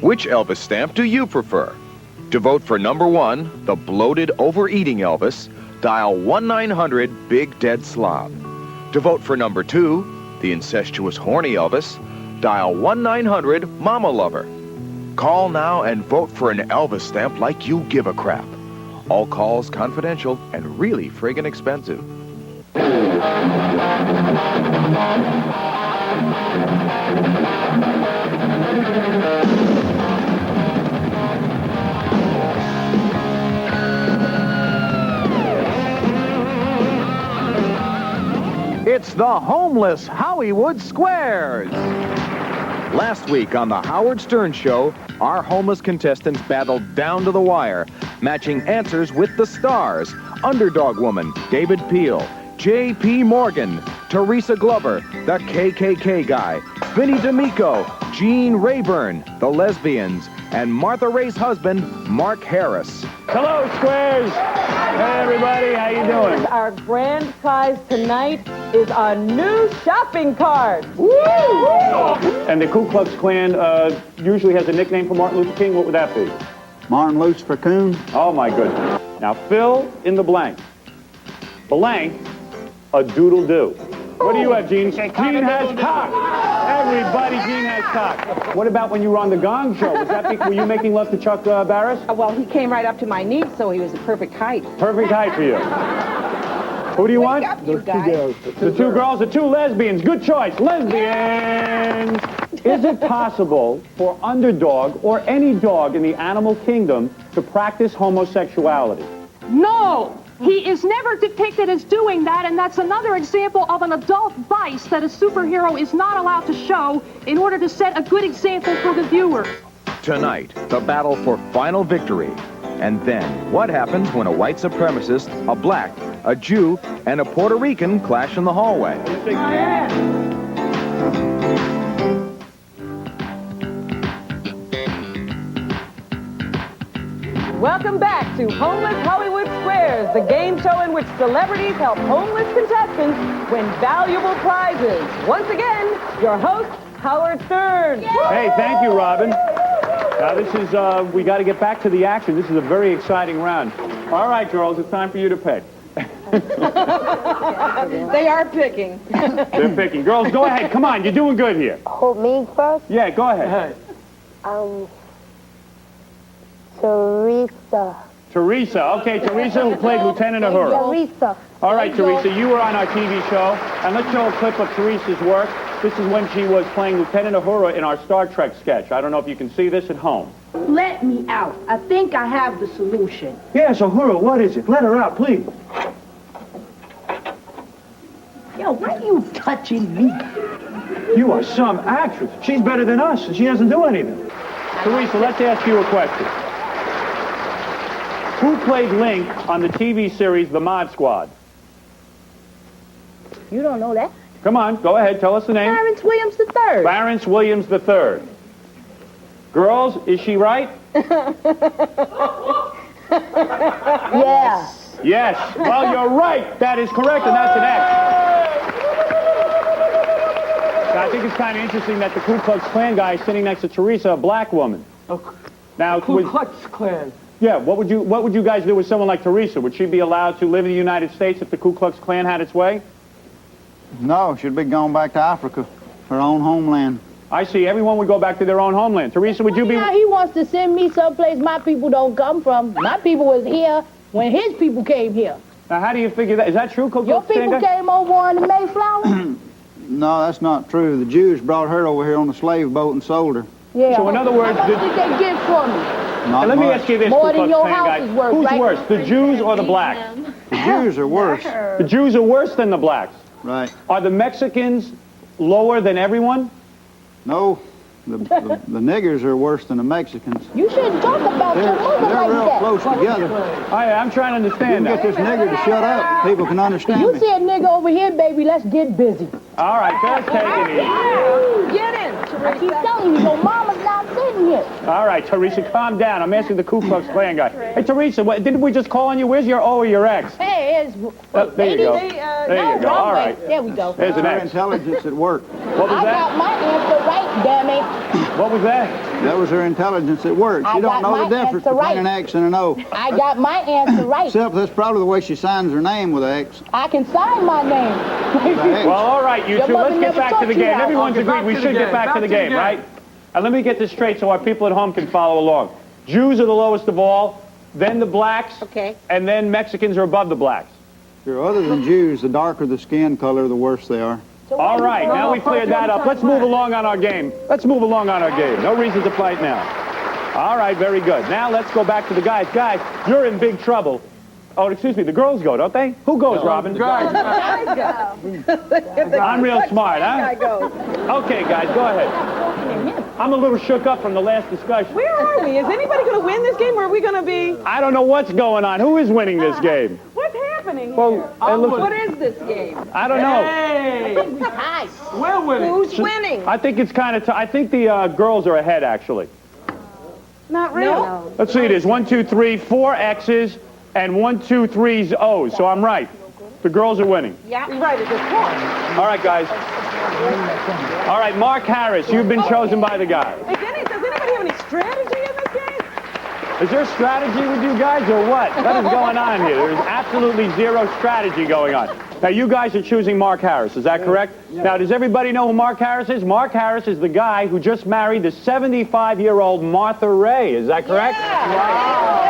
Which Elvis stamp do you prefer? To vote for number 1, the bloated, overeating Elvis, dial 1-900-BIG-DEAD Slob. To vote for number 2, the incestuous, horny Elvis, dial 1-900-Mama Lover. Call now and vote for an Elvis stamp like you give a crap. All calls confidential and really friggin' expensive. It's the homeless Hollywood Squares. Last week on the Howard Stern Show, our homeless contestants battled down to the wire, matching answers with the stars. Underdog Woman, David Peel, J.P. Morgan, Teresa Glover, the KKK guy, Vinnie D'Amico, Gene Rayburn, the Lesbians, and Martha Ray's husband, Mark Harris. Hello, Squares. Hey, everybody. How you doing? Our grand prize tonight is our new shopping cart. Woo! And the Ku Klux Klan usually has a nickname for Martin Luther King. What would that be? Martin Lucifer Coon. Oh, my goodness. Now, fill in the blank. Blank, a doodle-do. What do you have, Gene? Gene has cock. Everybody, Gene has cock. What about when you were on the Gong Show? Were you making love to Chuck Barris? Well, he came right up to my knees, so he was the perfect height. Perfect height for you. Who do you want? You guys. The two girls, the two lesbians. Good choice. Lesbians! Is it possible for Underdog or any dog in the animal kingdom to practice homosexuality? No! He is never depicted as doing that, and that's another example of an adult vice that a superhero is not allowed to show in order to set a good example for the viewers. Tonight, the battle for final victory. And then, what happens when a white supremacist, a black, a Jew, and a Puerto Rican clash in the hallway? Welcome back to Homeless Hollywood Squares, the game show in which celebrities help homeless contestants win valuable prizes. Once again, your host, Howard Stern. Hey, thank you, Robin. Now, this is, we got to get back to the action. This is a very exciting round. All right, girls, it's time for you to pick. They are picking. They're picking. Girls, go ahead. Come on, you're doing good here. Oh, me first? Yeah, go ahead. Teresa. Teresa. Okay, Teresa, who played Lieutenant Uhura. Teresa. All right, Teresa, you were on our TV show, and let's show a clip of Teresa's work. This is when she was playing Lieutenant Uhura in our Star Trek sketch. I don't know if you can see this at home. Let me out. I think I have the solution. Yes, Uhura, what is it? Let her out, please. Yo, why are you touching me? You are some actress. She's better than us, and she doesn't do anything. Teresa, let's ask you a question. Who played Link on the TV series The Mod Squad? You don't know that? Come on, go ahead, tell us the name. Clarence Williams III. Clarence Williams III. Girls, is she right? Yeah. Yes. Well, you're right. That is correct, and that's an X. Now, I think it's kind of interesting that the Ku Klux Klan guy is sitting next to Teresa, a black woman. Now, Ku Klux Klan. Yeah, what would you guys do with someone like Teresa? Would she be allowed to live in the United States if the Ku Klux Klan had its way? No, she'd be going back to Africa, her own homeland. I see. Everyone would go back to their own homeland. Teresa, would you be... Yeah, he wants to send me someplace my people don't come from. My people was here when his people came here. Now, how do you figure that? Is that true, Ku Your Klux Klan people guy? came over on the Mayflower? No, that's not true. The Jews brought her over here on the slave boat and sold her. Yeah. So in other words... How much did they get from me? Not let me much. ask you this, More Ku than Klux your Klan house guy. is worth, Who's right? worse, the Jews or the blacks? The Jews are worse. The Jews are worse than the blacks. Right. Are the Mexicans lower than everyone? No, the niggers are worse than the Mexicans. You shouldn't talk about your mother They're like real that. close together. I'm trying to You understand can get that. this nigger to shut up. People can understand You me. see a nigga over here, baby, let's get busy. All right, just take it easy. Get in, I keep telling you, your mama's not sitting here. All right, Teresa, calm down. I'm asking the Ku Klux Klan guy. Hey, Teresa, didn't we just call on you? Where's your O or your X? Hey, it's... There you go. There you go. All right. There we go. There's an Her X. intelligence at work. What was I got that? my answer right, damn it. What was that? That was her intelligence at work. I She don't got know the my difference answer between right. an X and an O. I got my answer right. Except that's probably the way she signs her name with an X. I can sign my name. Well, all right, you Your two, mother let's get never back to taught the you game. that. Everyone's Okay, agreed back we to should the get game. back to Back the to the game, game. right? And let me get this straight so our people at home can follow along. Jews are the lowest of all, then the blacks, Okay. and then Mexicans are above the blacks. Sure, other than Jews, the darker the skin color, the worse they are. All right, now we cleared that up. Let's move along on our game. Let's move along on our game. No reason to fight now. All right, very good. Now let's go back to the guys. Guys, you're in big trouble. Oh, excuse me, the girls go, don't they? Who goes, Robin? Guys, I'm real smart, huh? Okay, guys, go ahead. I'm a little shook up from the last discussion. Where are we? Is anybody going to win this game, or are we going to be... I don't know what's going on. Who is winning this game? What's happening Well, here? what is this game? I don't know. hey, we're winning. Who's winning? I think it's kind of I think the girls are ahead, actually. Not really. Let's see, there's 1, 2, 3, 4 X's and 1, 2, 3 O's, so I'm right. The girls are winning. Yeah. You're right at this point. All right, guys. All right, Mark Harris, you've been chosen by the guy. Hey, Denny, does anybody have any strategy in this game? Is there strategy with you guys or what? What is going on here? There's absolutely zero strategy going on. Now, you guys are choosing Mark Harris, is that correct? Now, does everybody know who Mark Harris is? Mark Harris is the guy who just married the 75-year-old Martha Ray, is that correct? Wow.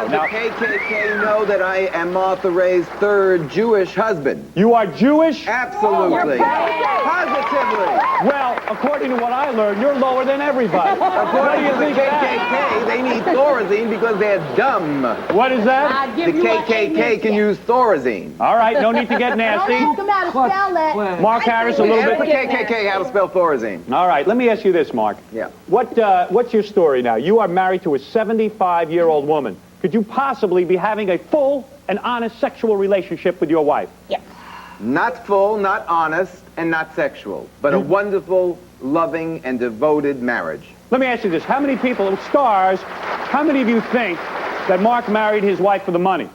Does Now, the KKK know that I am Martha Ray's third Jewish husband? you are Jewish? Absolutely. Positively. Well, according to what I learned, you're lower than everybody. What do According you to the think of that? KKK, they need Thorazine because they're dumb. What is that? I The give you my KKK can use Thorazine. All right, no need to get Don't nasty. ask them how to spell that. Mark Harris, a little Ask the bit. KKK how to spell Thorazine. All right, let me ask you this, Mark. Yeah. What's your story now? You are married to a 75-year-old woman. Could you possibly be having a full and honest sexual relationship with your wife? Not full, not honest, and not sexual, but a wonderful, loving, and devoted marriage. Let me ask you this. How many people, stars, how many of you think that Mark married his wife for the money?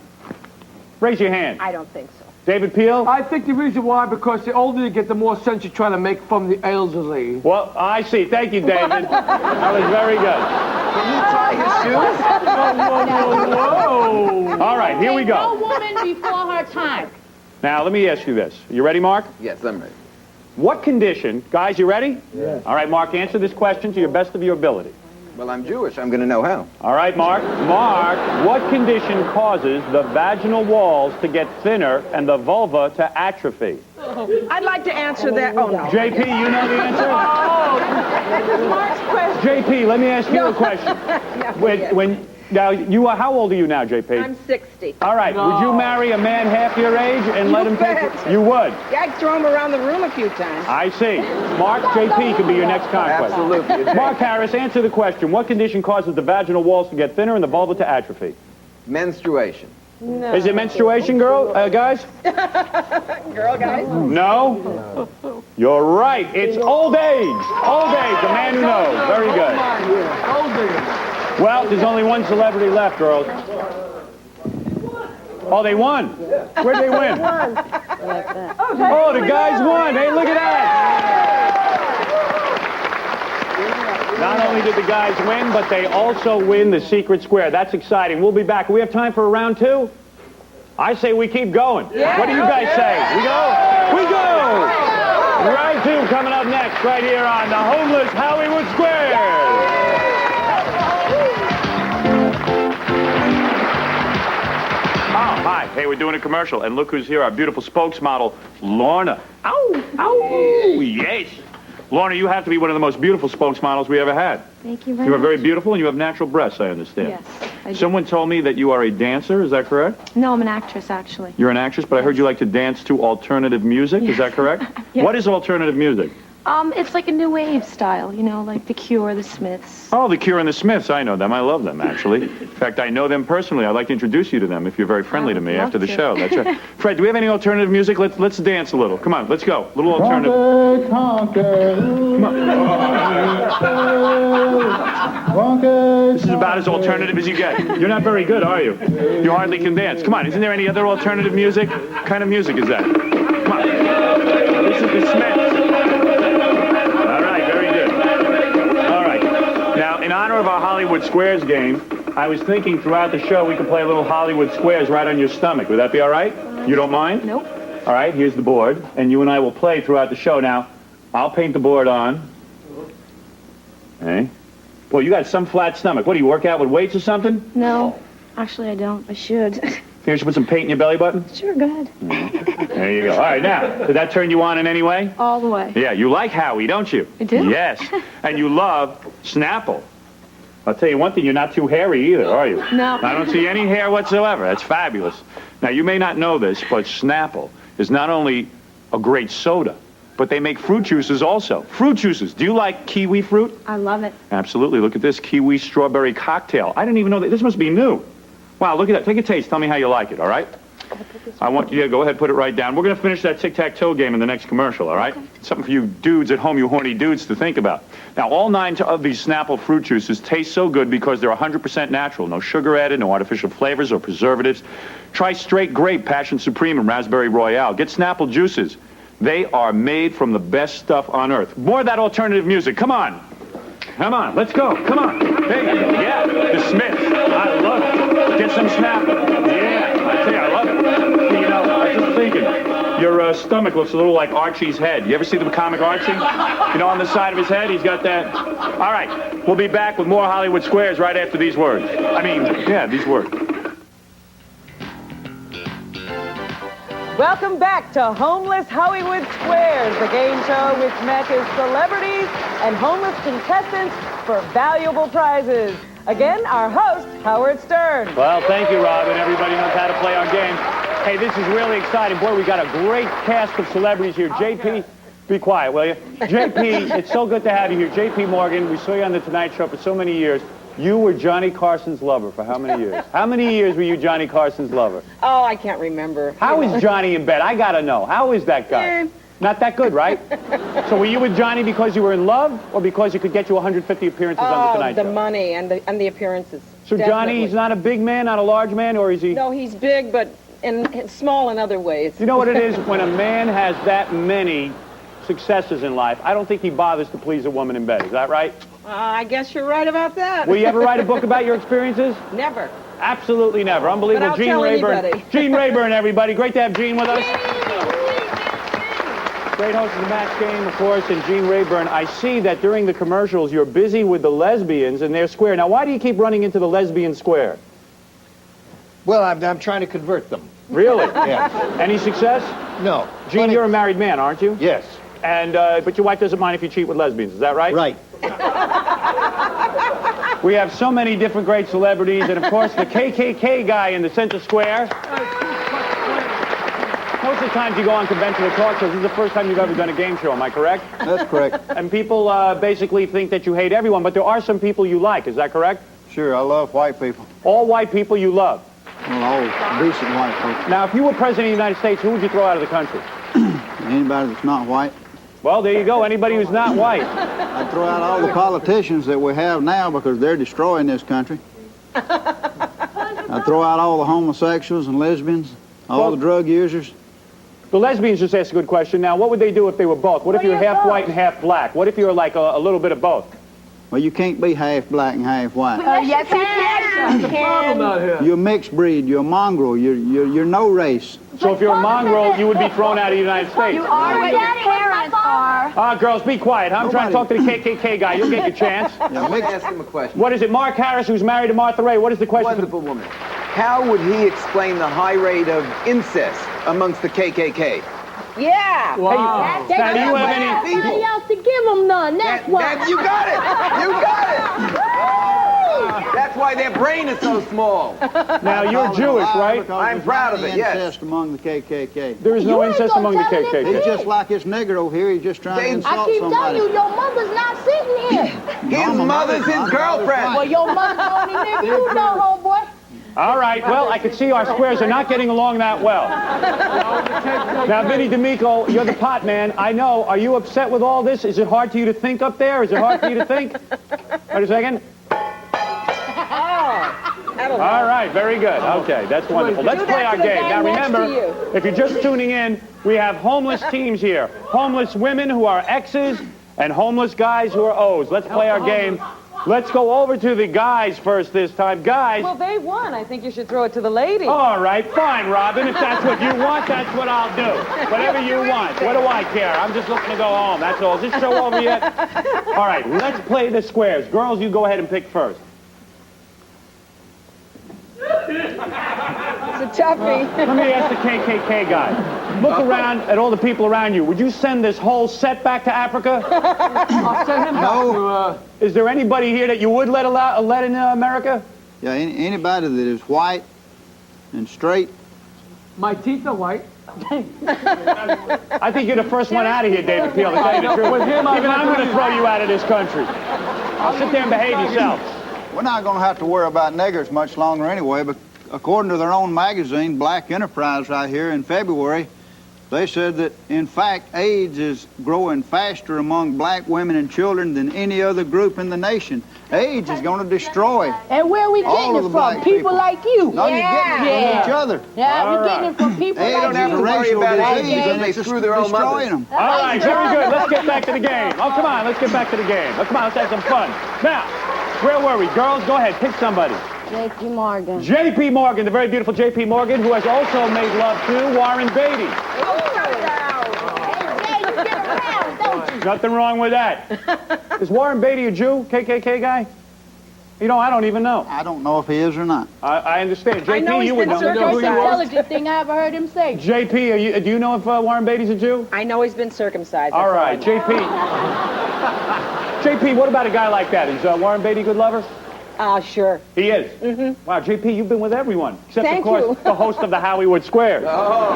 Raise your hand. I don't think so. David Peel? I think the reason why, because the older you get, the more sense you're trying to make from the elderly. Well, I see. Thank you, David. That was very good. Can you tie his shoes? All right, here we No go. woman before her time. Now, let me ask you this. You ready, Mark? Yes, I'm ready. What condition, guys, you ready? Yeah. All right, Mark, answer this question to your best of your ability. Well, I'm Jewish. I'm going to know how. All right, Mark. Mark, what condition causes the vaginal walls to get thinner and the vulva to atrophy? I'd like to answer that. Oh, no. JP, you know the answer? This is Mark's question. JP, let me ask you a question. Now, how old are you now, JP? I'm 60. All right, would you marry a man half your age and let him take it? You would. Yeah, I'd throw him around the room a few times. I see. Mark, JP could be your next conquest. Absolutely. Mark Harris, answer the question. What condition causes the vaginal walls to get thinner and the vulva to atrophy? Menstruation. No. Is it menstruation, guys? Girl, guys? No? You're right. It's old age. Old age. A man who knows. Very good. Well, there's only one celebrity left, girls. Oh, they won. Where'd they win? Oh, the guys won. Hey, look at that. Not only did the guys win, but they also win the secret square. That's exciting. We'll be back. We have time for a round two? I say we keep going. What do you guys say? We go? We go! Round two coming up next right here on the Homeless Hollywood Square. Oh, hi. Hey, we're doing a commercial, and look who's here, our beautiful spokesmodel, Lorna. Ow! Ow! Yes! Lorna, you have to be one of the most beautiful spokesmodels we ever had. Thank you very You are much. very beautiful, and you have natural breasts, I understand. Yes, I do. Someone told me that you are a dancer, is that correct? No, I'm an actress, actually. You're an actress, but I heard you like to dance to alternative music, is that correct? Yes. What is alternative music? It's like a new wave style, you know, like The Cure, The Smiths. Oh, The Cure and the Smiths. I know them. I love them, actually. In fact, I know them personally. I'd like to introduce you to them if you're very friendly to me love after the to. show. That's right. Fred, do we have any alternative music? Let's dance a little. Come on, let's go. A little alternative. Come on. This is about as alternative as you get. You're not very good, are you? You hardly can dance. Come on, isn't there any other alternative music? What kind of music is that? Come on. This is the Smiths. All right, very good. Hollywood Squares game, I was thinking throughout the show we could play a little Hollywood Squares right on your stomach. Would that be all right? You don't mind? Nope. All right, here's the board, and you and I will play throughout the show. Now, I'll paint the board on. Okay. Well, you got some flat stomach. What, do you work out with weights or something? No. Actually, I don't. I should. Here, you should put some paint in your belly button? Sure, go ahead. There you go. All right, now, did that turn you on in any way? All the way. Yeah, you like Howie, don't you? I do. Yes, and you love Snapple. I'll tell you one thing, you're not too hairy either, are you? No. I don't see any hair whatsoever. That's fabulous. Now, you may not know this, but Snapple is not only a great soda, but they make fruit juices also. Fruit juices. Do you like kiwi fruit? I love it. Absolutely. Look at this kiwi strawberry cocktail. I didn't even know that. This must be new. Wow, look at that. Take a taste. Tell me how you like it, all right? I want you to go ahead, put it right down. We're going to finish that tic-tac-toe game in the next commercial, all right? Okay. Something for you dudes at home, you horny dudes, to think about. Now, all 9 of these Snapple fruit juices taste so good because they're 100% natural. No sugar added, no artificial flavors or preservatives. Try Straight Grape, Passion Supreme, and Raspberry Royale. Get Snapple juices. They are made from the best stuff on earth. More of that alternative music. Come on. Come on. Let's go. Come on. There you go. Yeah. The Smiths. I love it. Get some Snapple. Yeah. I tell you, I love it. You know, I was just thinking, your stomach looks a little like Archie's head. You ever see the comic Archie? You know, on the side of his head, he's got that. All right. We'll be back with more Hollywood Squares right after these words. I mean, yeah, these words. Welcome back to Homeless Hollywood Squares, the game show which matches celebrities and homeless contestants for valuable prizes. Again, our host, Howard Stern. Well, thank you, Robin. Everybody knows how to play our game. Hey, this is really exciting. Boy, we got a great cast of celebrities here. JP, be quiet, will you? JP, it's so good to have you here. JP Morgan, we saw you on The Tonight Show for so many years. You were Johnny Carson's lover for how many years? How many years were you Johnny Carson's lover? Oh, I can't remember. How is Johnny in bed? I gotta know. How is that guy? Not that good, right? So were you with Johnny because you were in love, or because you could get you 150 appearances on The Tonight Show? The money and the appearances. So definitely. Johnny, he's not a big man, not a large man, or is he? No, he's big, but small in other ways. You know what it is? When a man has that many successes in life, I don't think he bothers to please a woman in bed. Is that right? I guess you're right about that. Will you ever write a book about your experiences? Never. Absolutely never. Unbelievable. But I'll Gene tell Rayburn. anybody. Gene Rayburn, everybody. Great to have Gene with us. Great host of the Match Game, of course, and Gene Rayburn. I see that during the commercials you're busy with the lesbians and their square. Now, why do you keep running into the lesbian square? Well, I'm trying to convert them. Really? Yeah. Any success? No. Gene, you're a married man, aren't you? Yes. And but your wife doesn't mind if you cheat with lesbians. Is that right? Right. We have so many different great celebrities, and of course the KKK guy in the center square. Most of the times you go on conventional talk shows, this is the first time you've ever done a game show, am I correct? That's correct. And people basically think that you hate everyone, but there are some people you like, is that correct? Sure, I love white people. All white people you love. Well, all decent white people. Now, if you were president of the United States, who would you throw out of the country? Anybody that's not white. Well, there you go, anybody who's not white. I'd throw out all the politicians that we have now because they're destroying this country. I'd throw out all the homosexuals and lesbians, all the drug users. The lesbians just asked a good question. Now, what would they do if they were both? What if you're half white and half black? What if you're like a little bit of both? Well, you can't be half black and half white. Yes, you can. You're a mixed breed. You're a mongrel. You're no race. So if you're a mongrel, you would be thrown out of the United States. You are what your parents are. Ah, girls, be quiet. I'm trying to talk to the KKK guy. You'll get your chance. Let me ask him a question. What is it? Mark Harris, who's married to Martha Ray. What is the question? Wonderful woman. How would he explain the high rate of incest amongst the KKK? Yeah. Wow. They Now, do you have any... nobody else to give them none. That's why. You got it. You got it. That's why their brain is so small. Now, you're Jewish, right? I'm proud of it, yes. Incest among the KKK. There is no incest among the KKK. He's just like this nigger over here. He's just trying to insult I keep somebody. telling you, your mother's not sitting here. His mother's his girlfriend. Well, your mother's the only nigga you know, homeboy. All right, well, I can see our squares are not getting along that well. Now, Vinny D'Amico, you're the pot man. I know. Are you upset with all this? Is it hard for you to think up there? Is it hard for you to think? Wait a second. All right, very good. Okay, that's wonderful. Let's play our game. Now, remember, if you're just tuning in, we have homeless teams here. Homeless women who are X's and homeless guys who are O's. Let's play our game. Let's go over to the guys first this time. Guys. Well, they won. I think you should throw it to the ladies. All right, fine, Robin. If that's what you want, that's what I'll do. Whatever you want. What do I care? I'm just looking to go home. That's all. Is this show over yet? All right, let's play the squares. Girls, you go ahead and pick first. It's a toughie. Let me ask the KKK guy. Look around at all the people around you. Would you send this whole set back to Africa? I'll send him back to, Is there anybody here that you would let in America? Yeah, anybody that is white and straight. my teeth are white. I think you're the first one out of here, David Peel, to tell you the truth. With him, Even I'm going to throw you out of this country. I'll sit there and behave yourself. We're not going to have to worry about niggers much longer anyway, but according to their own magazine, Black Enterprise, right here in February, they said that, in fact, AIDS is growing faster among black women and children than any other group in the nation. AIDS is going to destroy And where are we all getting of it the from? black People like you. No, you're getting it from each other. Yeah, All we're right. getting it from people They like don't have you. to worry Racial about disease, AIDS and when they it's screw their own destroying mothers. them. All right, very good. Let's get back to the game. Oh, come on, let's get back to the game. Oh, come on, let's have some fun. Now, where were we? Girls, go ahead, pick somebody. J.P. Morgan. J.P. Morgan, the very beautiful J.P. Morgan, who has also made love to Warren Beatty. Hey, you get around, don't you? Nothing wrong with that. Is Warren Beatty a Jew, KKK guy? You know, I don't even know. I don't know if he is or not. I understand. I know JP, he's you would been know. Most circumcised. intelligent thing I ever heard him say. JP, do you know if Warren Beatty's a Jew? I know he's been circumcised. All right, JP. JP, what about a guy like that? Is Warren Beatty a good lover? Sure. He is? Mm-hmm. Wow, JP, you've been with everyone. Except, Thank of course, you. the host of the Hollywood Squares. Oh,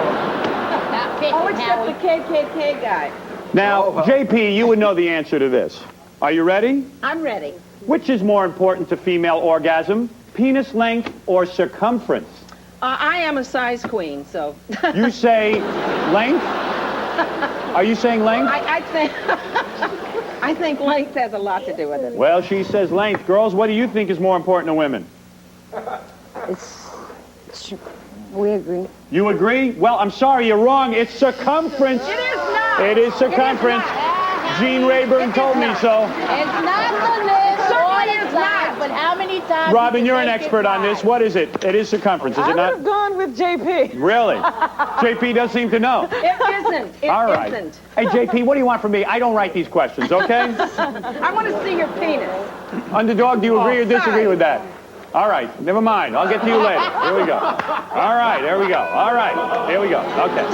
except the KKK guy. Now, JP, you would know the answer to this. Are you ready? I'm ready. Which is more important to female orgasm, penis length or circumference? I am a size queen, so. You say length? Are you saying length? I think length has a lot to do with it. Well, she says length. Girls, what do you think is more important to women? we agree. You agree? Well, I'm sorry, you're wrong. It's circumference. It is not. It is circumference. Gene Rayburn told me so. It's not the list or the size, but how many times... Robin, you're an expert on this. What is it? It is circumference, is I it would not? have gone with JP. Really? JP does seem to know. It isn't. It All right. isn't. Hey, JP, what do you want from me? I don't write these questions, okay? I want to see your penis. Underdog, do you agree or disagree with that? All right, never mind. I'll get to you later. Here we go. All right, there we go. All right, here we go. Okay.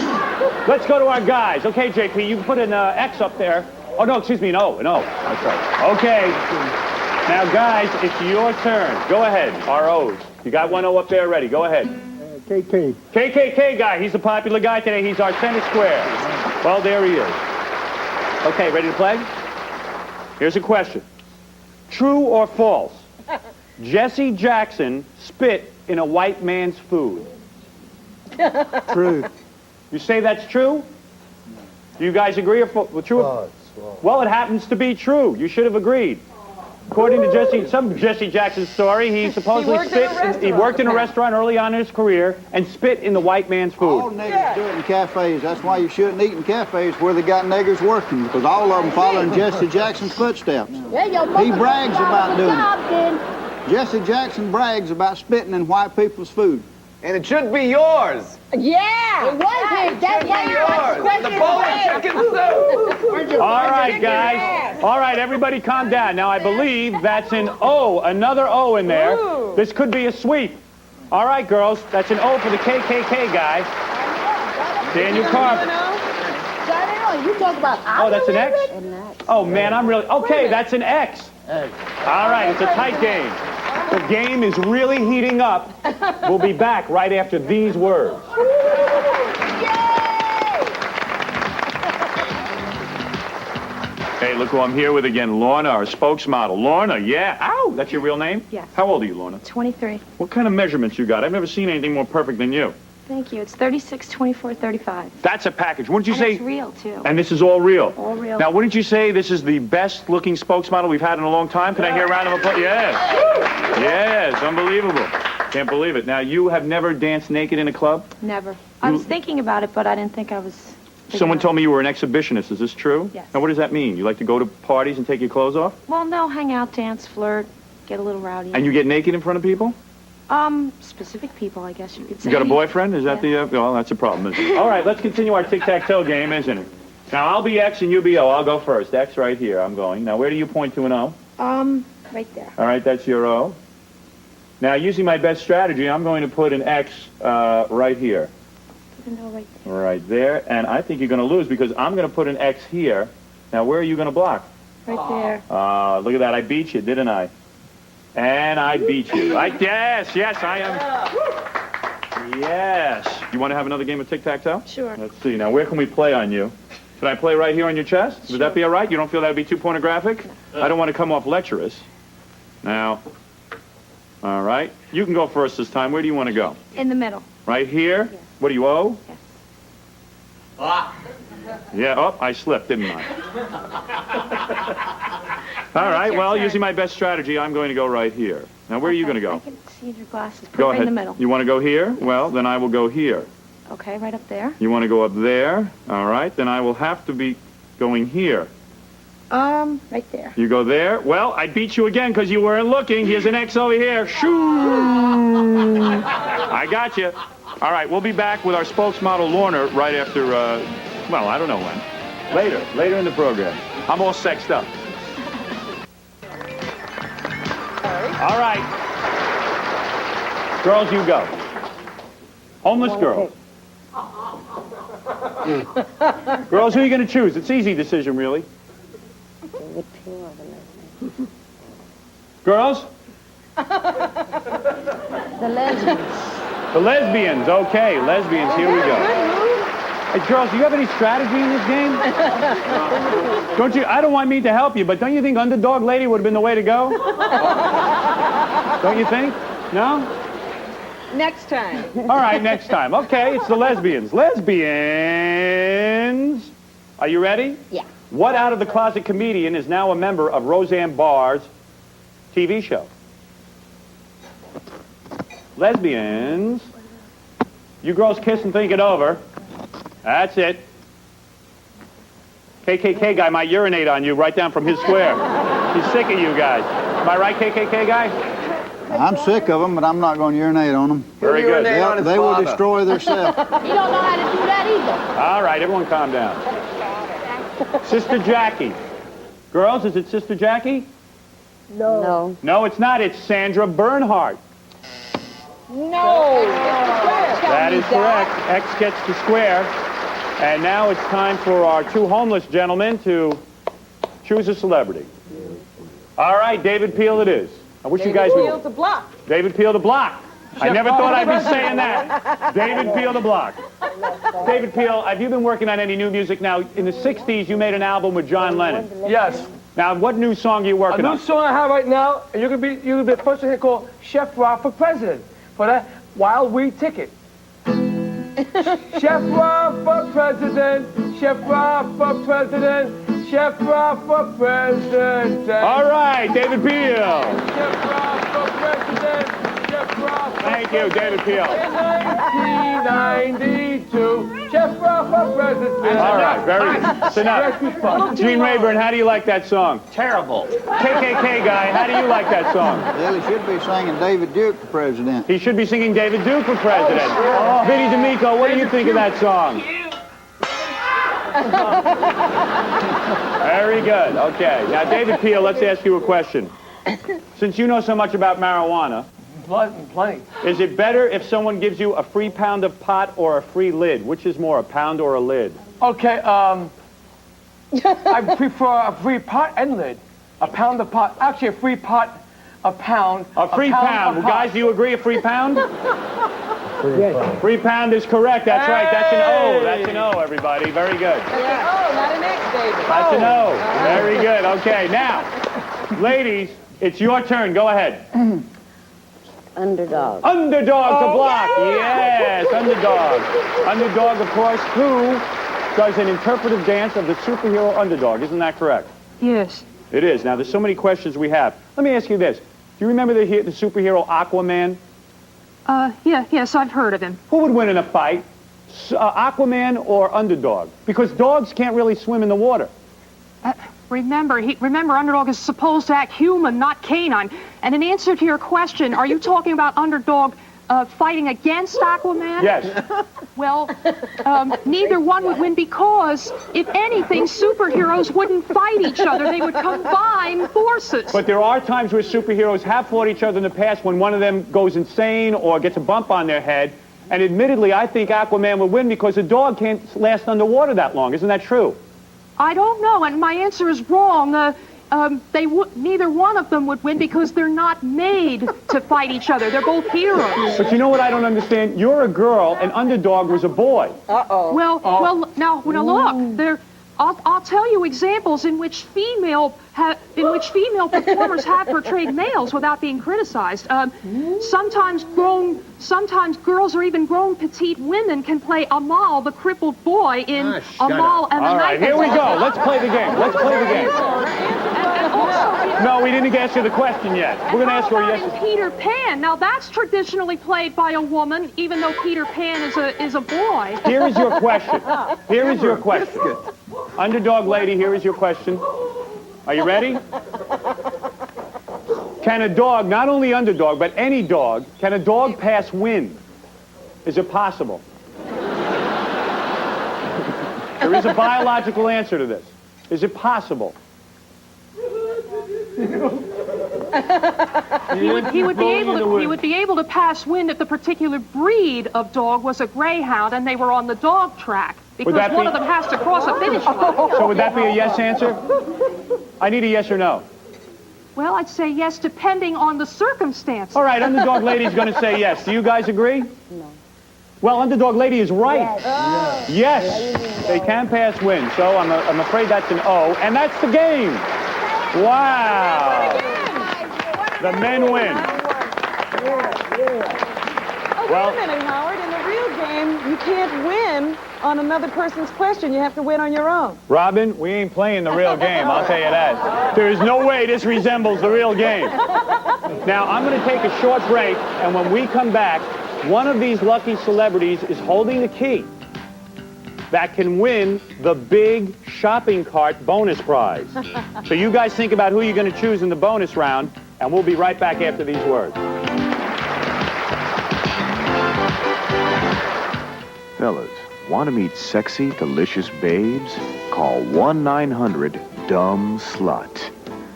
Let's go to our guys. Okay, JP, you can put an X up there. Oh, no, excuse me, no. That's right. Okay. Now, guys, it's your turn. Go ahead, ROs. You got one O up there ready. Go ahead. KK. KKK guy. He's the popular guy today. He's our center square. Well, there he is. Okay, ready to play? Here's a question. True or false? Jesse Jackson spit in a white man's food. True. You say that's true? Do you guys agree or true? Well, it happens to be true. You should have agreed. According to Jesse Jackson's story, he supposedly he worked in a restaurant early on in his career and spit in the white man's food. All niggers do it in cafes. That's why you shouldn't eat in cafes where they got niggers working, because all of them follow in Jesse Jackson's footsteps. He brags about doing it. Jesse Jackson brags about spitting in white people's food. And it should be yours. Yeah! It was his. That's why Yours. The bowl of chicken soup. All right, guys. All right, everybody calm down. Now, I believe that's an O, another O in there. Ooh. This could be a sweep. All right, girls, that's an O for the KKK guy. Daniel Carver. You talk about... Oh, that's an X? Oh, man, I'm really... Okay, that's an X. All right, it's a tight game. The game is really heating up. We'll be back right after these words. Hey, look who I'm here with again. Lorna, our spokesmodel. Lorna, yeah. Ow, that's your real name? Yes. How old are you, Lorna? 23. What kind of measurements you got? I've never seen anything more perfect than you. Thank you. It's 36, 24, 35. That's a package. Wouldn't you And say... it's real, too. And this is all real? All real. Now, wouldn't you say this is the best-looking spokesmodel we've had in a long time? Can I hear a round of applause? Yes. Yes, unbelievable. Can't believe it. Now, you have never danced naked in a club? Never. I was thinking about it, but I didn't think I was Someone told me you were an exhibitionist. Is this true? Yes. Now, what does that mean? You like to go to parties and take your clothes off? Well, no, hang out, dance, flirt, get a little rowdy. And you get naked in front of people? Specific people, I guess you could say. You got a boyfriend? Is that the... well, that's a problem, isn't it? All right, let's continue our tic-tac-toe game, isn't it? Now, I'll be X and you be O. I'll go first. X right here. I'm going. Now, where do you point to an O? Right there. All right, that's your O. Now, using my best strategy, I'm going to put an X right here. Put an O right there. Right there. And I think you're going to lose because I'm going to put an X here. Now, where are you going to block? Right there. Look at that. I beat you, didn't I? And I beat you. Yes, I am. Yes. You want to have another game of tic-tac-toe? Sure. Let's see. Now, where can we play on you? Should I play right here on your chest? Would that be all right? You don't feel that would be too pornographic? I don't want to come off lecturous. Now, all right. You can go first this time. Where do you want to go? In the middle. Right here? Yes. What do you owe? Yes. Yeah, oh, I slipped, didn't I? All right, well, using my best strategy, I'm going to go right here. Now, where are you going to go? I can see your glasses. Put Go it right ahead. in the middle. You want to go here? Well, then I will go here. Okay, right up there. You want to go up there? All right, then I will have to be going here. Right there. You go there? Well, I beat you again because you weren't looking. Here's an X over here. Shoo! I got you. All right, we'll be back with our spokesmodel, Lorna, right after, well, I don't know when. Later in the program. I'm all sexed up. All right. Girls, you go. Homeless girls. Girls, who are you going to choose? It's an easy decision, really. Girls? The lesbians. The lesbians. Okay, lesbians. Here we go. Hey, girls, do you have any strategy in this game? Don't you? I don't want me to help you, but don't you think Underdog Lady would have been the way to go? Don't you think? No? Next time. All right, next time. Okay, it's the lesbians. Lesbians. Are you ready? Yeah. What out-of-the-closet comedian is now a member of Roseanne Barr's TV show? Lesbians. You girls kiss and think it over. That's it. KKK guy might urinate on you right down from his square. He's sick of you guys. Am I right, KKK guy? I'm sick of them, but I'm not going to urinate on them. Very good. They will destroy themselves. You don't know how to do that either. All right, everyone calm down. Sister Jackie. Girls, is it Sister Jackie? No. No, it's not. It's Sandra Bernhardt. No. That is correct. X gets the square. And now it's time for our two homeless gentlemen to choose a celebrity. All right, David Peel it is. I wish you guys would... David Peel to block. David Peel the block. I never thought I'd be saying that. David Peel the block. David Peel, have you been working on any new music now? In the 60s, you made an album with John Lennon. Yes. Now, what new song are you working A on? new song I have right now, and you're gonna be the first one here called Chef Rob for President for that Wild Weed ticket. Chef Rob for President, Chef Rob for President, Chef Rob for President. All right, David Peel. Chef Rob for President, Chef Rob for Thank you, David Peel. In 1992, Chef Rob for President. All right, very good. It's enough. Gene Rayburn, how do you like that song? Terrible. KKK guy, how do you like that song? Well, he should be singing David Duke for president. He should be singing David Duke for president. Oh, Vinny D'Amico, what do you think of that song? Very good. Okay. Now, David Peel, let's ask you a question. Since you know so much about marijuana, Plenty. is it better if someone gives you a free pound of pot or a free lid? Which is more, a pound or a lid? Okay, I prefer a free pot and lid. A pound of pot. Actually, a free pot, a pound. A free pound. of pot. Guys, do you agree a free pound? Free pound is correct. That's right. That's an O. That's an O, everybody. Very good. That's an O, not an X, David. That's an O. Very good. Okay, now, ladies, it's your turn. Go ahead. Underdog. Underdog to block. Yes, underdog. Underdog, of course, who does an interpretive dance of the superhero Underdog. Isn't that correct? Yes. It is. Now, there's so many questions we have. Let me ask you this. Do you remember the superhero Aquaman? Yes, I've heard of him. Who would win in a fight? Aquaman or Underdog? Because dogs can't really swim in the water. Remember, Underdog is supposed to act human, not canine. And in answer to your question, are you talking about Underdog fighting against Aquaman? Yes. Well, neither one would win because, if anything, superheroes wouldn't fight each other. They would combine forces. But there are times where superheroes have fought each other in the past when one of them goes insane or gets a bump on their head. And admittedly, I think Aquaman would win because a dog can't last underwater that long. Isn't that true? I don't know, and my answer is wrong. Neither one of them would win because they're not made to fight each other. They're both heroes. But you know what I don't understand? You're a girl, and Underdog was a boy. Uh-oh. Well, now look, I'll tell you examples in which female performers have portrayed males without being criticized. Sometimes girls or even grown petite women can play Amal, the crippled boy, in Amal and the All right, here we go. Let's play the game. And also, No, we didn't answer the question yet. We're going to ask her a yes. Peter Pan. Now that's traditionally played by a woman, even though Peter Pan is a boy. Here is your question. Here is your question. Underdog lady, here is your question. Are you ready? Can a dog, not only Underdog, but any dog, can a dog pass wind? Is it possible? There is a biological answer to this. Is it possible? He would be able to pass wind if the particular breed of dog was a greyhound and they were on the dog track. Because one of them has to cross a finish line. So would that be a yes answer? I need a yes or no. Well, I'd say yes, depending on the circumstances. All right, Underdog Lady's going to say yes. Do you guys agree? No. Well, Underdog Lady is right. Yes. They can pass wind. So I'm afraid that's an O. And that's the game. Wow. The men win. Well, wait a minute, Howard. In the real game, you can't win on another person's question. You have to win on your own. Robin, we ain't playing the real game, I'll tell you that. There is no way this resembles the real game. Now, I'm going to take a short break, and when we come back, one of these lucky celebrities is holding the key that can win the big shopping cart bonus prize. So you guys think about who you're going to choose in the bonus round, and we'll be right back after these words. Fellas, want to meet sexy, delicious babes? Call 1-900-DUMB-SLUT.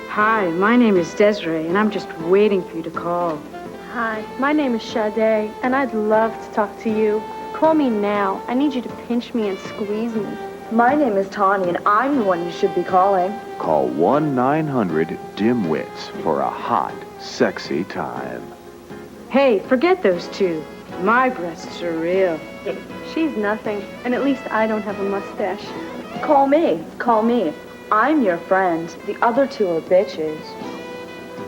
Hi, my name is Desiree, and I'm just waiting for you to call. Hi, my name is Sade, and I'd love to talk to you. Call me now. I need you to pinch me and squeeze me. My name is Tawny, and I'm the one you should be calling. Call 1-900-DIMWITS for a hot, sexy time. Hey, forget those two. My breasts are real. She's nothing, and at least I don't have a mustache. Call me. Call me. I'm your friend. The other two are bitches.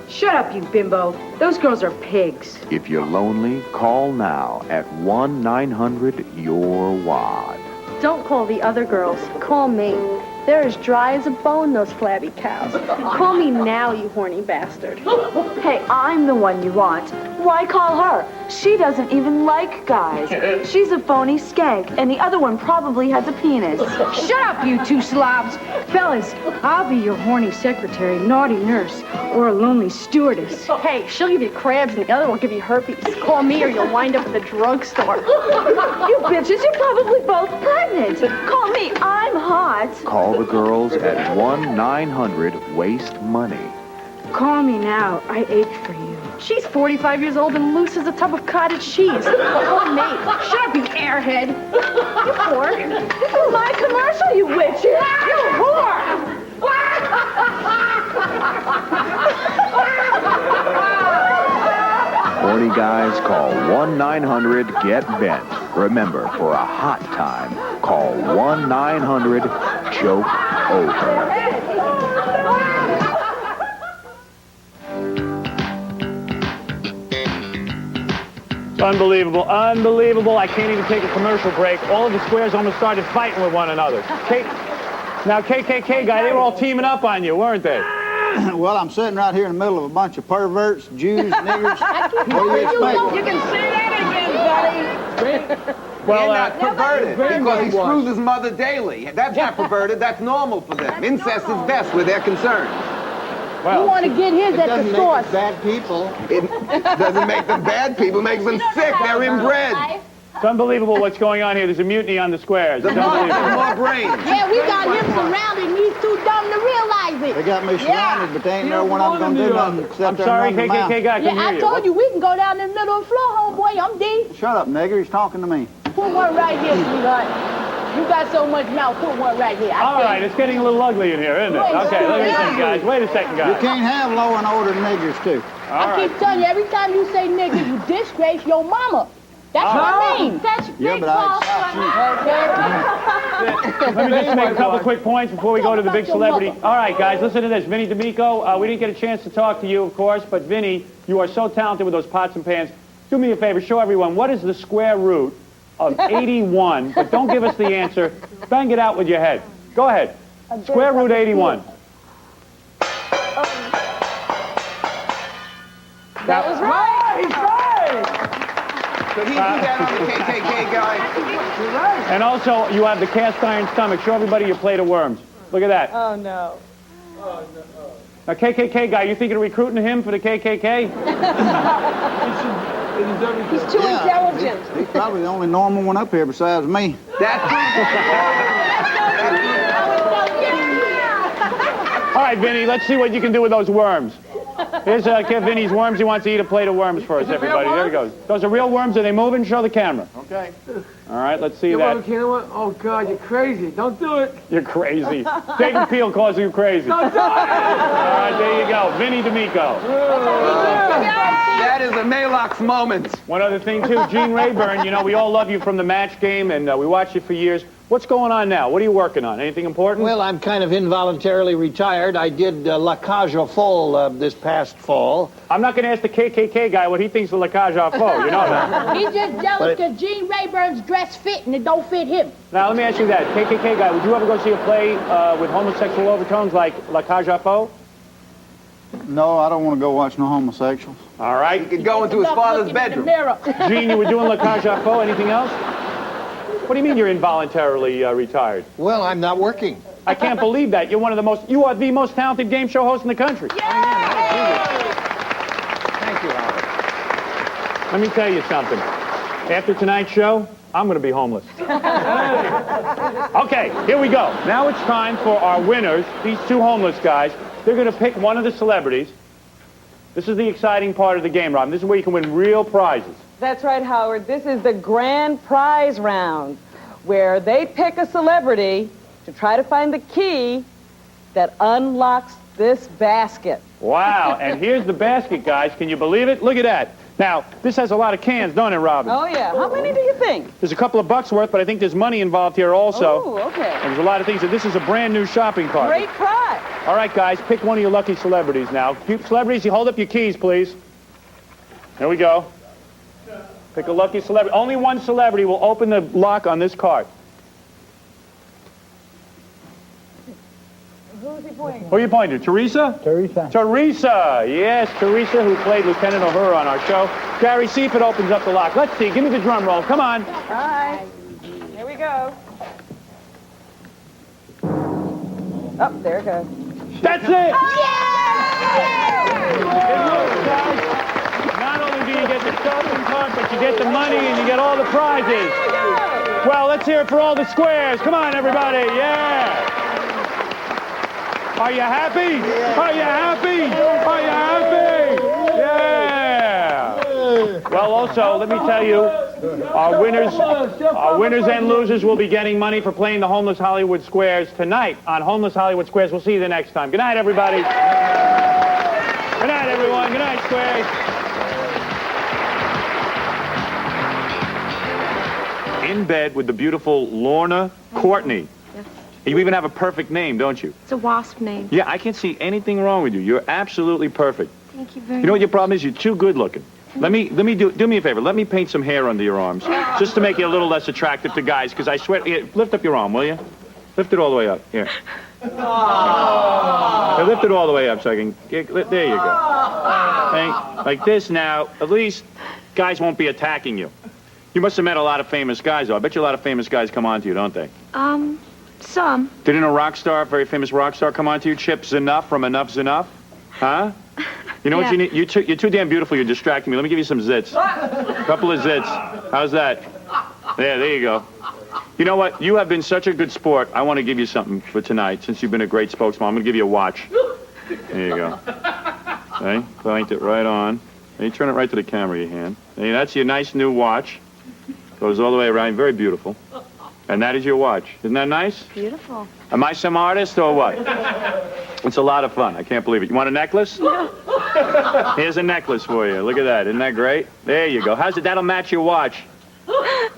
Shut up, you bimbo. Those girls are pigs. If you're lonely, call now at 1-900-YOUR-WAD. Don't call the other girls. Call me. They're as dry as a bone, those flabby cows. Call me now, you horny bastard. Hey, I'm the one you want. Why call her? She doesn't even like guys. She's a phony skank, and the other one probably has a penis. Shut up, you two slobs. Fellas, I'll be your horny secretary, naughty nurse, or a lonely stewardess. Hey, she'll give you crabs and the other will give you herpes. Call me or you'll wind up at the drugstore. You bitches, you're probably both pregnant. Call me, I'm hot. Call the girls at 1-900-WASTE-MONEY. Call me now. I ache for you. She's 45 years old and loose as a tub of cottage cheese. Call me. Shut up, you airhead. You whore. This is my commercial, you witches. You whore. Horny guys, call 1-900-GET-BENT. Remember, for a hot time, call 1-900-JOKE-OVER. Unbelievable, unbelievable. I can't even take a commercial break. All of the squares almost started fighting with one another. Now, KKK guy, they were all teaming up on you, weren't they? Well, I'm sitting right here in the middle of a bunch of perverts, Jews, niggers. What do you expect? You can say that again, buddy. Well, They're not perverted because he screws his mother daily. That's not perverted. That's normal for them. Incest is best where they're concerned. You want to get his at the source. Bad people. It doesn't make them bad people. It makes them sick. They're inbred. It's unbelievable what's going on here. There's a mutiny on the squares. It's More unbelievable. brains. Yeah, we got him surrounded and he's too dumb to realize it. They got me surrounded, but they ain't never one of them gonna do nothing except I'm sorry, run their mouth. KKK guy, I can Yeah, hear I you. told you we can go down in the middle of the floor, homeboy. I'm D. Shut up, nigger. He's talking to me. Put one right here, sweetheart. You got so much mouth. Put one right here. All right, it's getting a little ugly in here, isn't it? Okay, let me see, guys. Wait a second, You guys. can't have low and order niggers, too. All I right. keep telling you, every time you say nigga, you disgrace your mama. That's what I mean. That's Yeah, big but I Let me just make a couple quick points before we go to the big celebrity. All right, guys, listen to this. Vinny D'Amico, we didn't get a chance to talk to you, of course, but Vinny, you are so talented with those pots and pans. Do me a favor, show everyone what is the square root of 81, but don't give us the answer. Bang it out with your head. Go ahead. Square root 81. That was right. He's right. Could he do that on the KKK guy? And also, you have the cast iron stomach. Show everybody your plate of worms. Look at that. Oh, no. Now, KKK guy, you thinking of recruiting him for the KKK? He's too intelligent. He's probably the only normal one up here besides me. All right, Vinny, let's see what you can do with those worms. Here's Vinny's worms. He wants to eat a plate of worms first, everybody. There he goes. Those are real worms. Are they moving? Show the camera. Okay. All right, let's see You that. know what? Oh, God, you're crazy. Don't do it. You're crazy. David Peel calls you crazy. All Don't do it. right, there you go. Vinny D'Amico. That is a Malox moment. One other thing, too. Gene Rayburn, you know, we all love you from the match game, and we watched you for years. What's going on now? What are you working on? Anything important? Well, I'm kind of involuntarily retired. I did La Cage aux Folles this past fall. I'm not going to ask the KKK guy what he thinks of La Cage aux Folles. You know that. He's just jealous because Gene Rayburn's dress fit and it don't fit him. Now, let me ask you that. KKK guy, would you ever go see a play with homosexual overtones like La Cage aux Folles? No, I don't want to go watch no homosexuals. All right. He could go into his father's bedroom. Gene, you were doing La Cage aux Folles. Anything else? What do you mean you're involuntarily retired? Well, I'm not working. I can't believe that. You are the most talented game show host in the country. Thank you, Howard. Let me tell you something. After tonight's show, I'm going to be homeless. Okay, here we go. Now it's time for our winners, these two homeless guys. They're going to pick one of the celebrities. This is the exciting part of the game, Robin. This is where you can win real prizes. That's right, Howard. This is the grand prize round, where they pick a celebrity to try to find the key that unlocks this basket. Wow, and here's the basket, guys. Can you believe it? Look at that. Now, this has a lot of cans, don't it, Robin? Oh, yeah. How many do you think? There's a couple of bucks worth, but I think there's money involved here also. Oh, okay. And there's a lot of things. This is a brand new shopping cart. Great prize. All right, guys, pick one of your lucky celebrities now. Celebrities, you hold up your keys, please. There we go. Pick a lucky celebrity. Only one celebrity will open the lock on this cart. Who's he pointing? Who are you pointing to? Teresa? Teresa. Teresa. Yes, Teresa, who played Lieutenant Uhura on our show. Gary, see if it opens up the lock. Let's see. Give me the drum roll. Come on. All right. Here we go. Oh, there it goes. That's it! Not only do you get the shopping cart, but you get the money and you get all the prizes. Well, let's hear it for all the squares. Come on, everybody. Yeah. Are you happy? Are you happy? Are you happy? Yeah. Well, also, let me tell you, our winners and losers will be getting money for playing the Homeless Hollywood Squares tonight on Homeless Hollywood Squares. We'll see you the next time. Good night, everybody. Good night, everyone. Good night, Squares. In bed with the beautiful Lorna Courtney. Yes. You even have a perfect name, don't you? It's a wasp name. Yeah, I can't see anything wrong with you. You're absolutely perfect. Thank you very much. You know what your problem is? You're too good looking. Let me do me a favor. Let me paint some hair under your arms, just to make you a little less attractive to guys. Because I swear, here, lift up your arm, will you? Lift it all the way up. Here. Here, lift it all the way up so I can. There you go. Like this now. At least guys won't be attacking you. You must have met a lot of famous guys, though. I bet you a lot of famous guys come on to you, don't they? Some. Didn't a rock star, very famous rock star, come on to you? Chip Z'Nuff from Enough's Enough? Huh? You know what you need? You're too damn beautiful. You're distracting me. Let me give you some zits. A couple of zits. How's that? There you go. You know what? You have been such a good sport. I want to give you something for tonight, since you've been a great spokesman. I'm going to give you a watch. There you go. Okay, point it right on. Hey, turn it right to the camera, your hand. Hey, that's your nice new watch. Goes all the way around. Very beautiful. And that is your watch. Isn't that nice? Beautiful. Am I some artist or what? It's a lot of fun. I can't believe it. You want a necklace? Here's a necklace for you. Look at that. Isn't that great? There you go. How's it? That'll match your watch.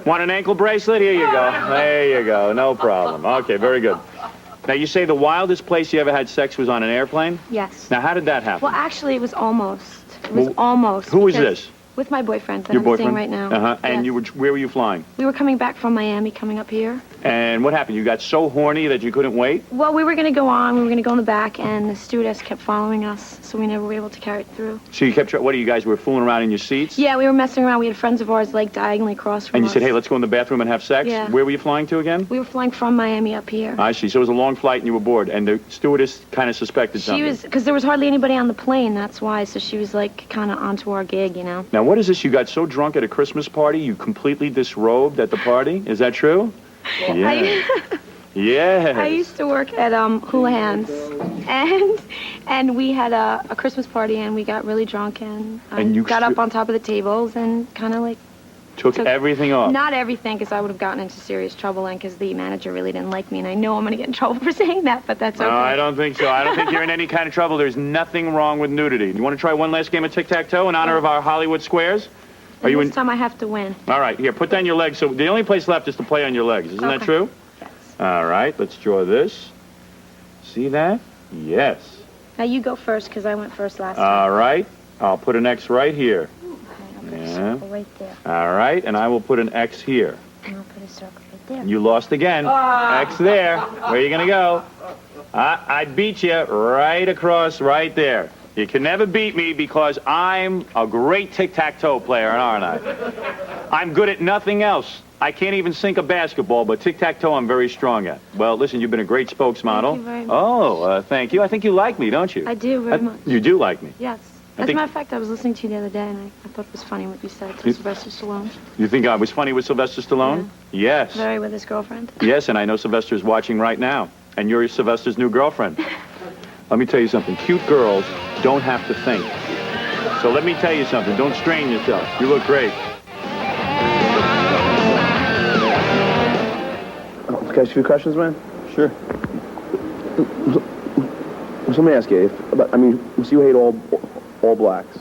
Want an ankle bracelet? Here you go. There you go. No problem. Okay, very good. Now, you say the wildest place you ever had sex was on an airplane? Yes. Now, how did that happen? Well, actually, it was almost. It was almost. Who was because- this? With my boyfriend that Your I'm boyfriend? seeing right now. Uh-huh. And Yes. where were you flying? We were coming back from Miami, coming up here. And what happened? You got so horny that you couldn't wait? Well, we were going to go on. We were going to go in the back, and the stewardess kept following us, so we never were able to carry it through. So you kept, what, you guys were fooling around in your seats? Yeah, we were messing around. We had friends of ours, like, diagonally across from And you us. said, hey, let's go in the bathroom and have sex? Yeah. Where were you flying to again? We were flying from Miami up here. I see. So it was a long flight and you were bored. And the stewardess kind of suspected She something. was, because there was hardly anybody on the plane, that's why. So she was, like, kind of onto our gig, you know? Now, what is this? You got so drunk at a Christmas party, you completely disrobed at the party? Is that true? Yeah. Yeah. I used to work at Houlihan's, and we had a Christmas party, and we got really drunk, and I And you got up on top of the tables and kind of like Took everything off. Not everything, because I would have gotten into serious trouble, and because the manager really didn't like me, and I know I'm going to get in trouble for saying that, but that's okay. No, I don't think so. I don't think you're in any kind of trouble. There's nothing wrong with nudity. You want to try one last game of tic-tac-toe in honor of our Hollywood squares? Are you This in? time I have to win. All right, here, put down your legs. So the only place left is to play on your legs. Isn't that Okay. true? Yes. All right, let's draw this. See that? Yes. Now you go first, because I went first last time. All right. I'll put an X right here. Okay, Yeah. circle right there. All right, and I will put an X here. And I'll put a circle right there. You lost again. X there. Where are you going to go? I beat you right across right there. You can never beat me because I'm a great tic-tac-toe player, aren't I? I'm good at nothing else. I can't even sink a basketball, but tic-tac-toe I'm very strong at. Well, listen, you've been a great spokesmodel. Thank you very much. Oh, thank you. I think you like me, don't you? I do very much. You do like me. Yes. I As a think- matter of fact, I was listening to you the other day, and I thought it was funny what you said to You- Sylvester Stallone. You think I was funny with Sylvester Stallone? Yes. Very with his girlfriend. Yes, and I know Sylvester's watching right now. And you're Sylvester's new girlfriend. Let me tell you something. Cute girls don't have to think. So let me tell you something. Don't strain yourself. You look great. Can I ask you a few questions, man? Sure. So let me ask you. So you hate all blacks?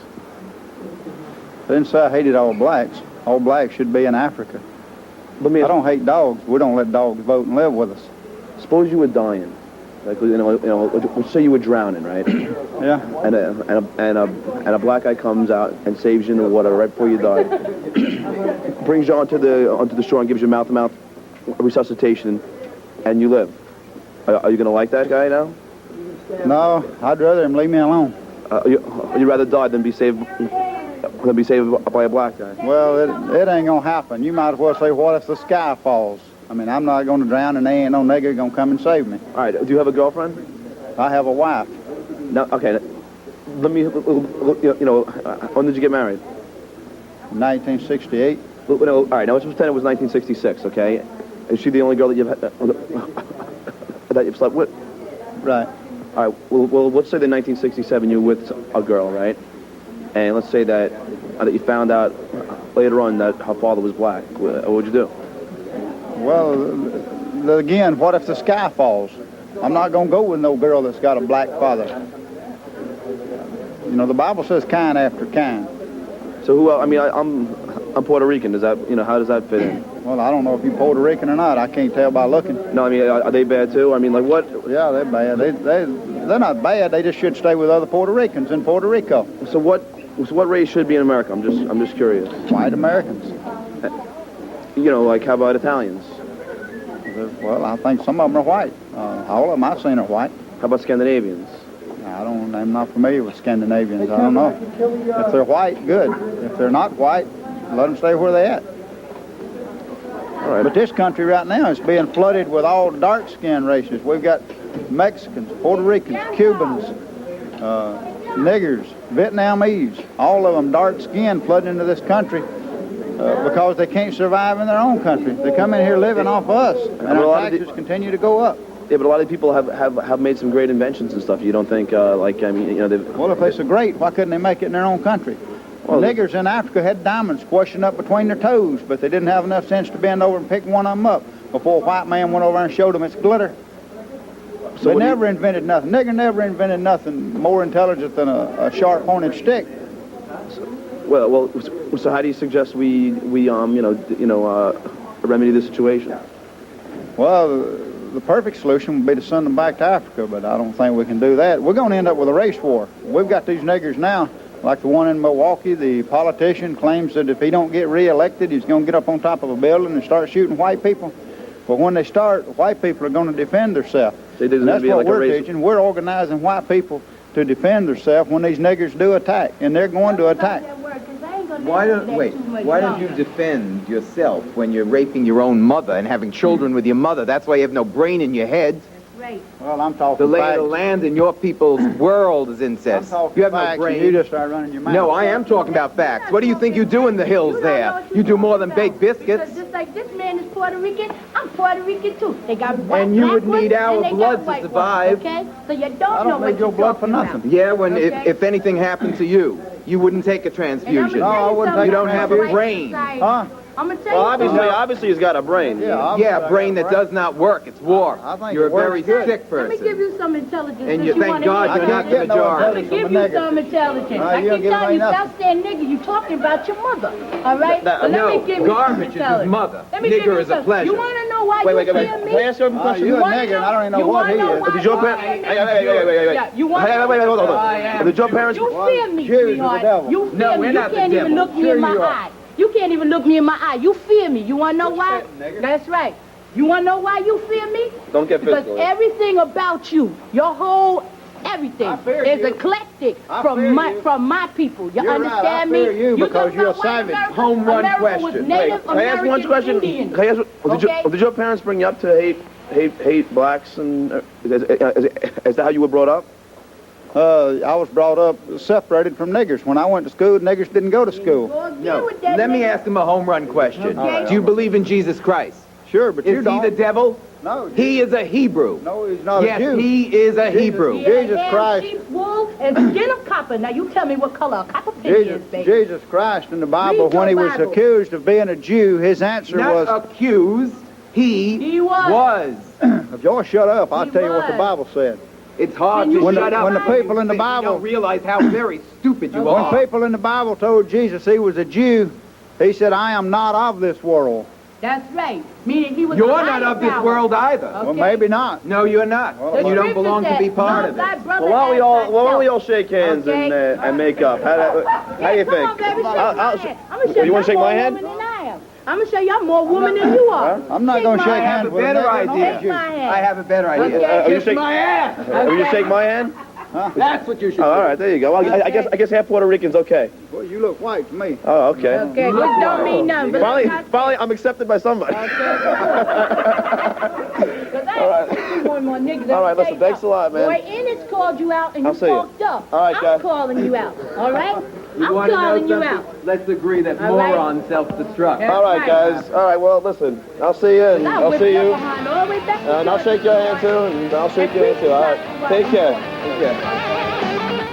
I didn't say I hated all blacks. All blacks should be in Africa. I don't hate dogs. We don't let dogs vote and live with us. Suppose you were dying, like let's say you were drowning, right? Yeah. And a black guy comes out and saves you in the water right before you die, brings you onto the shore and gives you mouth-to-mouth resuscitation, and you live. Are you gonna like that guy now? No, I'd rather him leave me alone. You'd rather die than be saved by a black guy? Well, it ain't gonna happen. You might as well say, what if the sky falls? I mean, I'm not gonna drown and there ain't no nigger gonna come and save me. All right, do you have a girlfriend? I have a wife. No, okay. Let me, when did you get married? 1968. All right, now let's pretend it was 1966, okay? Is she the only girl that you've slept with? Right. All right, well, let's say that 1967 you were with a girl, right? And let's say that you found out later on that her father was black. What would you do? Well, again, what if the sky falls? I'm not going to go with no girl that's got a black father. You know, the Bible says kind after kind. So who else? I mean, I'm Puerto Rican. Does that, how does that fit in? Well, I don't know if you're Puerto Rican or not. I can't tell by looking. No, I mean, are they bad too? I mean, like what? Yeah, they're bad. They're not bad. They just should stay with other Puerto Ricans in Puerto Rico. So what race should be in America? I'm just curious. White Americans. Like how about Italians? Well, I think some of them are white. All of them I've seen are white. How about Scandinavians? I'm not familiar with Scandinavians. I don't know. If they're white, good. If they're not white, let them stay where they're at. right. But this country right now is being flooded with all dark-skinned races. We've got Mexicans, Puerto Ricans, Cubans, niggers, Vietnamese, all of them dark-skinned flooding into this country because they can't survive in their own country. They come in here living off us, and our taxes continue to go up. Yeah, but a lot of people have made some great inventions and stuff. You don't think, like, I mean, you know, well, if they're so great, why couldn't they make it in their own country? Well, niggers in Africa had diamonds squashing up between their toes, but they didn't have enough sense to bend over and pick one of them up before a white man went over and showed them its glitter. So they never invented nothing. Nigger never invented nothing more intelligent than a sharp-pointed stick. Well, so how do you suggest we remedy the situation? Well, the perfect solution would be to send them back to Africa, but I don't think we can do that. We're going to end up with a race war. We've got these niggers now, like the one in Milwaukee. The politician claims that if he don't get reelected, he's going to get up on top of a building and start shooting white people. But when they start, white people are going to defend themselves. And that's what we're teaching. We're organizing white people to defend themselves when these niggers do attack, and they're going to attack. Why don't you defend yourself when you're raping your own mother and having children with your mother? That's why you have no brain in your head. Right. Well, I'm talking the lay facts. of the land in your people's world is incest. You have no brain. You just start running your mouth. No, I am talking about facts. What do you think you do in the hills there? You do more than bake biscuits. Just like this man is Puerto Rican, I'm Puerto Rican too. They got white, and you would black need ones, our and they blood got white to survive. Ones, okay? So you don't I know don't what need your you're blood for talking nothing. about. Yeah, when Okay? if anything happened to you, you wouldn't take a transfusion. No, I wouldn't take You a don't have a transfusion. brain. Huh? I'm gonna tell you. Obviously he's got a brain. Yeah, a brain that does not work. It's war. You're a very sick Let me person. give you some intelligence. And since you thank wanna God hear you're not it. the majority. I'm gonna give you some intelligence. I you don't keep give telling away you, nothing. stop saying nigga. You talking about your mother, all right? But let No, me give you some garbage is his intelligence. mother. Let me give Nigger you is a some. pleasure. You want to know why Wait, you wait. fear me? Can I ask you a question? You're a nigger, and I don't even know what he is. Did your parents? You want Wait, hold on. Did your parents? You fear me, Jews are the sweetheart. devil. You fear No, me. we're You not the can't even devil. look me Sure in my you are. eye. You can't even look me in my eye. You fear me. You want to know why? That's right. You want to know why you fear me? Don't get Because physical. everything about you, your whole everything I fear is you. eclectic I from fear my you. people. You You're right. understand I fear me? you because talking you're a about white savage. America? Home run America was question. Native Can I ask one American question? Indians. Can I ask, Okay. did your parents bring you up to hate blacks, and is that how you were brought up? I was brought up separated from niggers. When I went to school, niggers didn't go to school. No. Let me ask him a home run question. Okay. Do you believe in Jesus Christ? Sure, but you Is don't. he the devil? No. He is a Hebrew. No, he's not Yes, a Jew. he is a Hebrew. Jesus Christ. Sheep wool and skin of copper. Now you tell me what color a copper pig is, baby. Jesus Christ in the Bible, Read your when he was Bible. accused of being a Jew, his answer Not was, accused. He was. if y'all shut up, I'll He tell you what the was. Bible said. It's hard When to you- shut up. when the people in the You Bible- don't realize how very stupid you When are. people in the Bible told Jesus he was a Jew, he said, I am not of this world. That's right. Meaning he was You're a not of this lifestyle. world either. Well, maybe not. No, you're not. Well, The You don't scripture belong to said, be part love of thy it. brother Well, why don't we as all shake hands Okay. and make up? How do you Come think? on, baby, shake I'll- my I'll- hand. I'm gonna show You wanna shake I'm my more hand? woman than I am. I'm gonna show you I'm more woman than you are. I'm not going to my shake I have hands a with a better nigger. idea. Shake my hand. I have a better idea. Okay. you shake my ass. Will you shake my hand? That's what you should Oh, all do. right, there you go. Well, I guess half Puerto Rican's okay. Well, you look white to me. Oh, okay. Okay, which don't mean nothing. But Finally, I'm accepted by somebody. All right. One more nigga. All right, listen, thanks a lot, man. Boy, Ennis called you out and I'll you see you. fucked up. All right, I'm guys. calling you out. All right? You I'm want to know calling you something? out. Let's agree that All right. morons self-destruct. All right, guys. All right, well, listen, I'll see you, and I'll see you. Behind, all the way back And I'll shake your hand, too, and I'll shake your hand, too. All right, take care. Take care.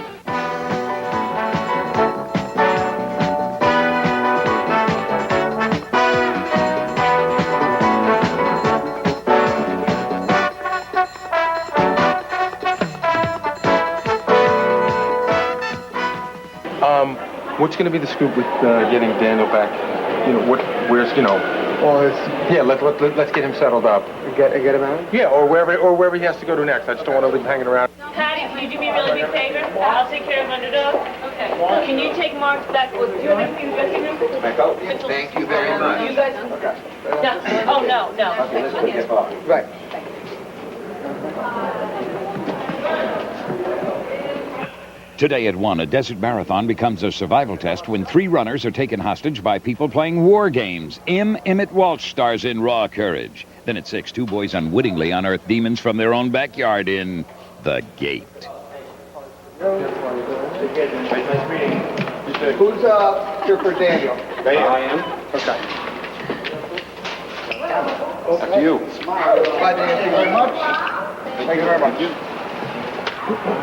What's going to be the scoop with getting Daniel back? You know, where's, you know? Well, Yeah, let's get him settled up. get him out? Yeah, or wherever he has to go to next. I just don't want to leave him hanging around. Patty, can you do me a really big favor? I'll take care of Underdog. Okay. Can you take Mark back? Do you have anything in the dressing room? Thank you very much. You guys? No. Oh, no. Okay, let's forget Bob. Right. Today at 1, a desert marathon becomes a survival test when 3 runners are taken hostage by people playing war games. Emmett Walsh stars in Raw Courage. Then at 6, 2 boys unwittingly unearth demons from their own backyard in The Gate. Who's here for Daniel? I am. Okay. After you. Bye, Daniel. Thank you very much. Thank you very much.